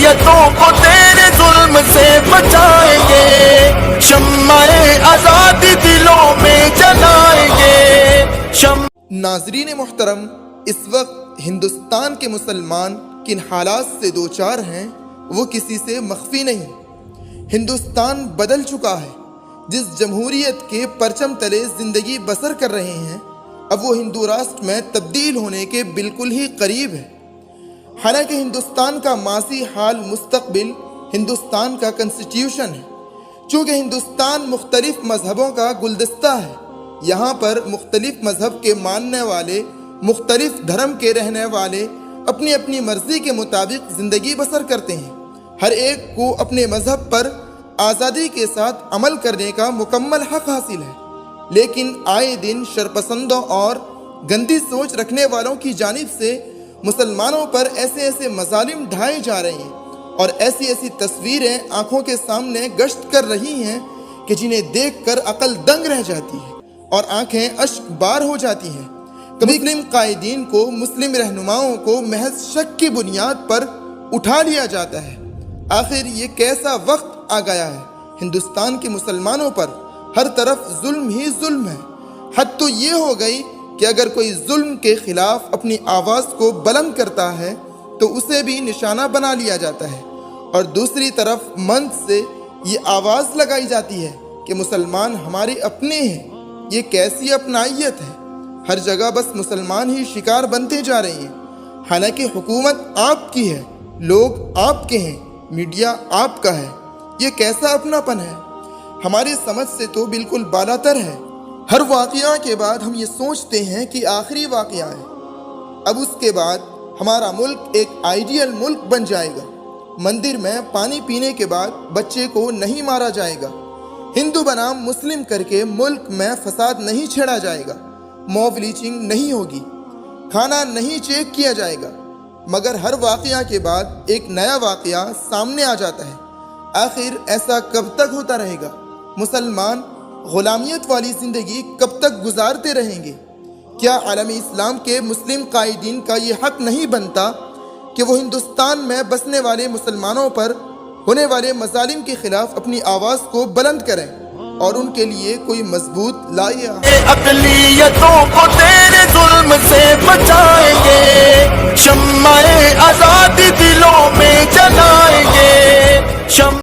اقلیتوں کو تیرے ظلم سے بچائیں گے، شمع آزادی دلوں میں جلائیں گے۔ ناظرین محترم، اس وقت ہندوستان کے مسلمان کن حالات سے دوچار ہیں وہ کسی سے مخفی نہیں۔ ہندوستان بدل چکا ہے۔ جس جمہوریت کے پرچم تلے زندگی بسر کر رہے ہیں، اب وہ ہندو راشٹر میں تبدیل ہونے کے بالکل ہی قریب ہے۔ حالانکہ ہندوستان کا ماضی، حال، مستقبل ہندوستان کا کنسٹیٹیوشن ہے۔ چونکہ ہندوستان مختلف مذہبوں کا گلدستہ ہے، یہاں پر مختلف مذہب کے ماننے والے، مختلف دھرم کے رہنے والے اپنی اپنی مرضی کے مطابق زندگی بسر کرتے ہیں۔ ہر ایک کو اپنے مذہب پر آزادی کے ساتھ عمل کرنے کا مکمل حق حاصل ہے، لیکن آئے دن شرپسندوں اور گندی سوچ رکھنے والوں کی جانب سے مسلمانوں پر ایسے ایسے مظالم ڈھائے جا رہے ہیں اور ایسی ایسی تصویریں آنکھوں کے سامنے گشت کر رہی ہیں کہ جنہیں دیکھ کر عقل دنگ رہ جاتی ہے اور آنکھیں اشک بار ہو جاتی ہیں۔ کبھی مسلم قائدین کو، مسلم رہنماؤں کو محض شک کی بنیاد پر اٹھا لیا جاتا ہے۔ آخر یہ کیسا وقت آ گیا ہے؟ ہندوستان کے مسلمانوں پر ہر طرف ظلم ہی ظلم ہے۔ حد تو یہ ہو گئی کہ اگر کوئی ظلم کے خلاف اپنی آواز کو بلند کرتا ہے تو اسے بھی نشانہ بنا لیا جاتا ہے، اور دوسری طرف منچ سے یہ آواز لگائی جاتی ہے کہ مسلمان ہمارے اپنے ہیں۔ یہ کیسی اپنائیت ہے؟ ہر جگہ بس مسلمان ہی شکار بنتے جا رہے ہیں، حالانکہ حکومت آپ کی ہے، لوگ آپ کے ہیں، میڈیا آپ کا ہے۔ یہ کیسا اپناپن ہے؟ ہماری سمجھ سے تو بالکل بالاتر ہے۔ ہر واقعہ کے بعد ہم یہ سوچتے ہیں کہ آخری واقعہ ہے، اب اس کے بعد ہمارا ملک ایک آئیڈیل ملک بن جائے گا۔ مندر میں پانی پینے کے بعد بچے کو نہیں مارا جائے گا، ہندو بنام مسلم کر کے ملک میں فساد نہیں چھیڑا جائے گا، موب لیچنگ نہیں ہوگی، کھانا نہیں چیک کیا جائے گا۔ مگر ہر واقعہ کے بعد ایک نیا واقعہ سامنے آ جاتا ہے۔ آخر ایسا کب تک ہوتا رہے گا؟ مسلمان غلامیت والی زندگی کب تک گزارتے رہیں گے؟ کیا عالم اسلام کے مسلم قائدین کا یہ حق نہیں بنتا کہ وہ ہندوستان میں بسنے والے مسلمانوں پر ہونے والے مظالم کے خلاف اپنی آواز کو بلند کریں اور ان کے لیے کوئی مضبوط لائحہ اقلیتوں کو تیرے ظلم سے بچائیں گے، شمع آزادی دلوں میں جلائیں گے۔